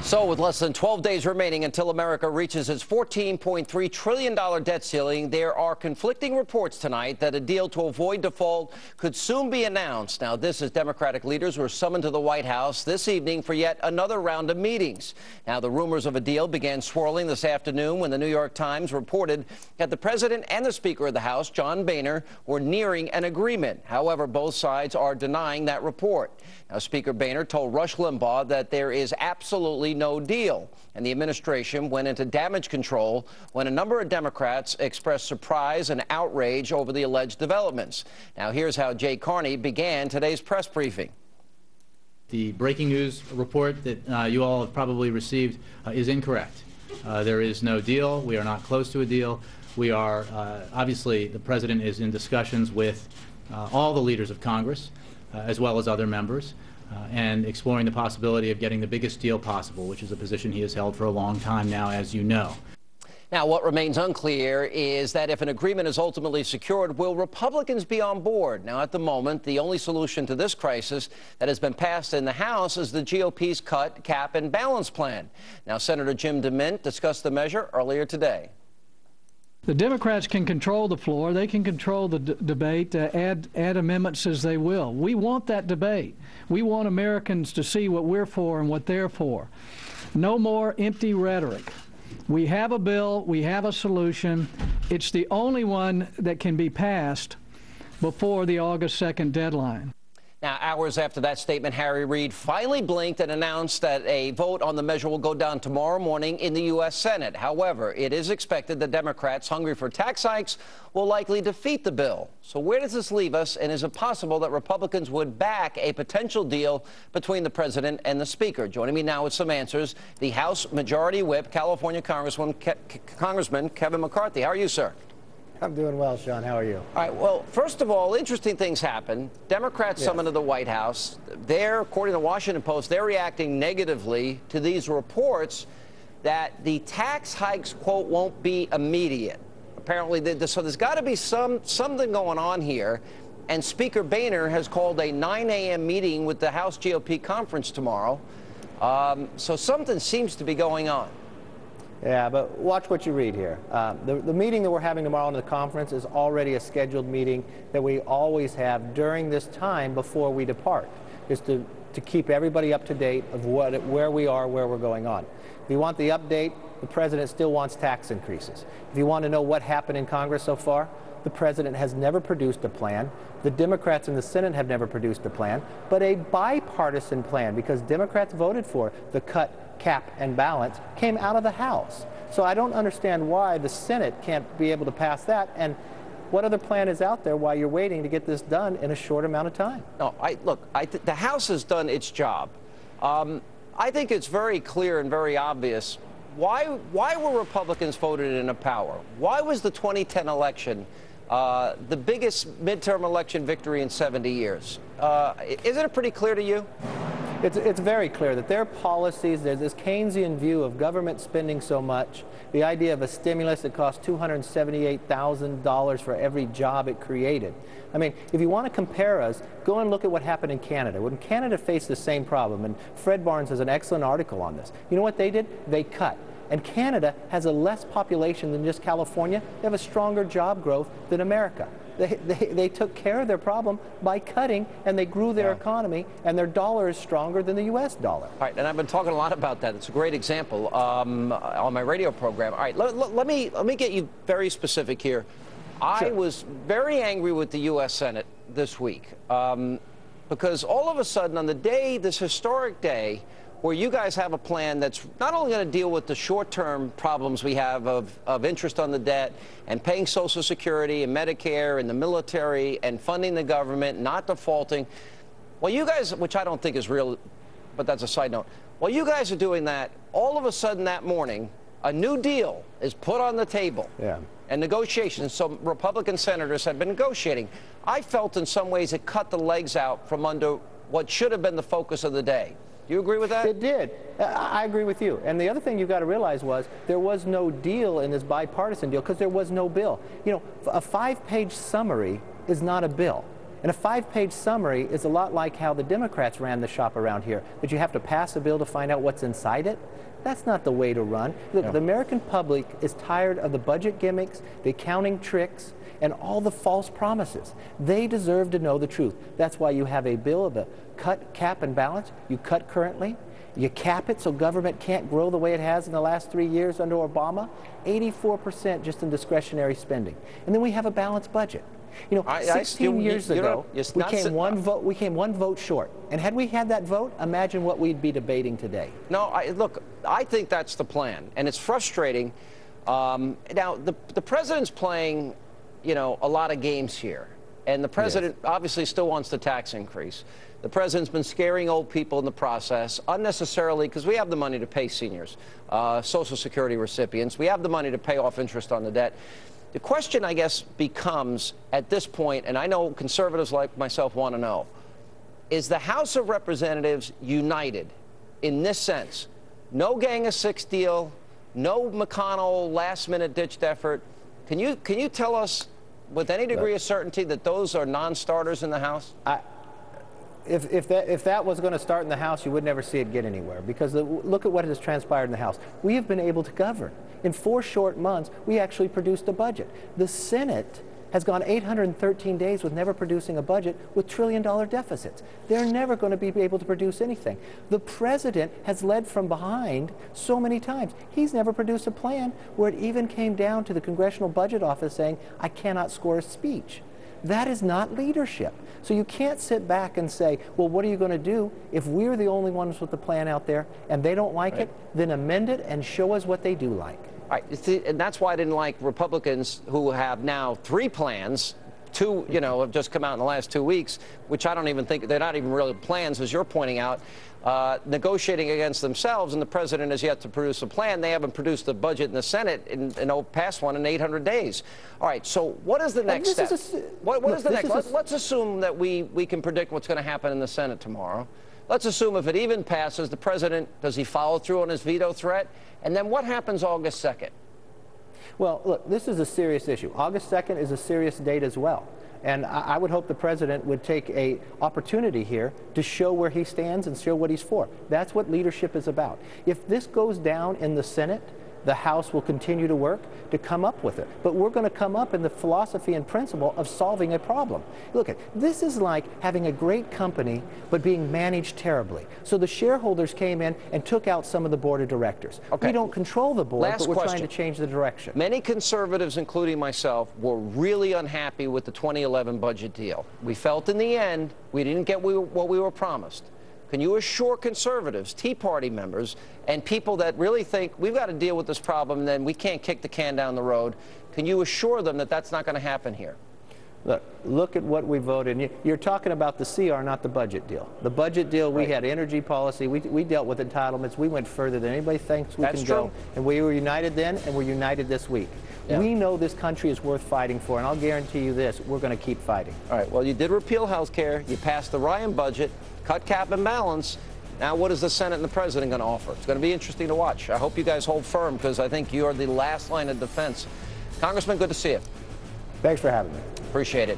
So with less than 12 days remaining until America reaches its $14.3 trillion debt ceiling, there are conflicting reports tonight that a deal to avoid default could soon be announced. Now, this as Democratic leaders were summoned to the White House this evening for yet another round of meetings. Now, the rumors of a deal began swirling this afternoon when the New York Times reported that the president and the Speaker of the House, John Boehner, were nearing an agreement. However, both sides are denying that report. Now, Speaker Boehner told Rush Limbaugh that there is absolutely no deal, and the administration went into damage control when a number of Democrats expressed surprise and outrage over the alleged developments. Now, here's how Jay Carney began today's press briefing. The breaking news report that you all have probably received is incorrect. There is no deal. We are not close to a deal. We are, obviously, the president is in discussions with all the leaders of Congress, as well as other members, and exploring the possibility of getting the biggest deal possible, which is a position he has held for a long time now, as you know. Now, what remains unclear is that if an agreement is ultimately secured, will Republicans be on board? Now, at the moment, the only solution to this crisis that has been passed in the House is the GOP's cut, cap, and balance plan. Now, Senator Jim DeMint discussed the measure earlier today. The Democrats can control the floor. They can control the debate, add amendments as they will. We want that debate. We want Americans to see what we're for and what they're for. No more empty rhetoric. We have a bill. We have a solution. It's the only one that can be passed before the August 2nd deadline. Now, hours after that statement, Harry Reid finally blinked and announced that a vote on the measure will go down tomorrow morning in the U.S. Senate. However, it is expected the Democrats, hungry for tax hikes, will likely defeat the bill. So where does this leave us, and is it possible that Republicans would back a potential deal between the president and the Speaker? Joining me now with some answers, the House Majority Whip, California Congressman Kevin McCarthy. How are you, sir? I'm doing well, Sean. How are you? All right. Well, first of all, interesting things happen. Democrats summoned to the White House. They're, according to the Washington Post, they're reacting negatively to these reports that the tax hikes, quote, won't be immediate. Apparently, so there's got to be something going on here. And Speaker Boehner has called a 9 a.m. meeting with the House GOP conference tomorrow. So something seems to be going on. Yeah, but watch what you read here. The meeting that we're having tomorrow in the conference is already a scheduled meeting that we always have during this time before we depart, is to keep everybody up to date of where we are, where we're going on. If you want the update, the president still wants tax increases. If you want to know what happened in Congress so far, the president has never produced a plan. The Democrats in the Senate have never produced a plan, but a bipartisan plan, because Democrats voted for the cut, cap, and balance, came out of the House. So I don't understand why the Senate can't be able to pass that, and what other plan is out there while you're waiting to get this done in a short amount of time? No, the House has done its job. I think it's very clear and very obvious. Why were Republicans voted into power? Why was the 2010 election the biggest midterm election victory in 70 years? Isn't it pretty clear to you? It's very clear that their policies, there's this Keynesian view of government spending so much, the idea of a stimulus that cost $278,000 for every job it created. I mean, if you want to compare us, go and look at what happened in Canada. When Canada faced the same problem, and Fred Barnes has an excellent article on this, you know what they did? They cut. And Canada has a less population than just California. They have a stronger job growth than America. They took care of their problem by cutting, and they grew their economy, and their dollar is stronger than the U.S. dollar. All right, and I've been talking a lot about that. It's a great example on my radio program. All right, let me get you very specific here. I was very angry with the U.S. Senate this week because all of a sudden on the day, this historic day, where you guys have a plan that's not only going to deal with the short-term problems we have of interest on the debt and paying Social Security and Medicare and the military and funding the government, not defaulting. Well, you guys, which I don't think is real, but that's a side note. While you guys are doing that, all of a sudden that morning, a new deal is put on the table. And negotiations. So Republican senators have been negotiating. I felt in some ways it cut the legs out from under what should have been the focus of the day. Do you agree with that? It did. I agree with you. And the other thing you've got to realize was there was no deal in this bipartisan deal because there was no bill. You know, a 5-page summary is not a bill. And a 5-page summary is a lot like how the Democrats ran the shop around here, that you have to pass a bill to find out what's inside it. That's not the way to run. Look, the American public is tired of the budget gimmicks, the accounting tricks, and all the false promises. They deserve to know the truth. That's why you have a bill of a cut, cap, and balance. You cut currently. You cap it so government can't grow the way it has in the last 3 years under Obama. 84% just in discretionary spending. And then we have a balanced budget. You know, 16 years ago, we came one vote short. And had we had that vote, imagine what we'd be debating today. No, look, I think that's the plan, and it's frustrating. Now, the president's playing, you know, a lot of games here, and the president obviously still wants the tax increase. The president's been scaring old people in the process unnecessarily because we have the money to pay seniors, Social Security recipients. We have the money to pay off interest on the debt. The question, I guess, becomes at this point, and I know conservatives like myself want to know, is the House of Representatives united in this sense? No Gang of Six deal, no McConnell last-minute ditched effort. Can you tell us with any degree of certainty that those are non-starters in the House? If that was going to start in the House, you would never see it get anywhere, because look at what has transpired in the House. We have been able to govern. In 4 short months, we actually produced a budget. The Senate has gone 813 days with never producing a budget with trillion-dollar deficits. They're never going to be able to produce anything. The president has led from behind so many times. He's never produced a plan where it even came down to the Congressional Budget Office saying, I cannot score a speech. That is not leadership. So you can't sit back and say, well, what are you going to do if we're the only ones with the plan out there and they don't like it? Then amend it and show us what they do like. All right, and that's why I didn't like Republicans who have now 3 plans. 2, you know, have just come out in the last 2 weeks, which I don't even think, they're not even really plans, as you're pointing out, negotiating against themselves, and the president has yet to produce a plan. They haven't produced a budget in the Senate in past one in 800 days. All right, so what is the next step? What is the next? Let's assume that we can predict what's going to happen in the Senate tomorrow. Let's assume if it even passes, the president, does he follow through on his veto threat? And then what happens August 2nd? Well, look, this is a serious issue. August 2nd is a serious date as well. And I would hope the president would take an opportunity here to show where he stands and show what he's for. That's what leadership is about. If this goes down in the Senate, the House will continue to work to come up with it. But we're going to come up in the philosophy and principle of solving a problem. Look, this is like having a great company but being managed terribly. So the shareholders came in and took out some of the board of directors. We don't control the board, but we're trying to change the direction. Many conservatives, including myself, were really unhappy with the 2011 budget deal. We felt in the end we didn't get what we were promised. Can you assure conservatives, Tea Party members, and people that really think we've got to deal with this problem and then we can't kick the can down the road, can you assure them that that's not going to happen here? Look at what we voted. You're talking about the CR, not the budget deal. The budget deal, we had energy policy. We dealt with entitlements. We went further than anybody thinks we can go. And we were united then, and we're united this week. We know this country is worth fighting for, and I'll guarantee you this, we're going to keep fighting. All right, well, you did repeal health care. You passed the Ryan budget, cut, cap, and balance. Now, what is the Senate and the president going to offer? It's going to be interesting to watch. I hope you guys hold firm, because I think you are the last line of defense. Congressman, good to see you. Thanks for having me. Appreciate it.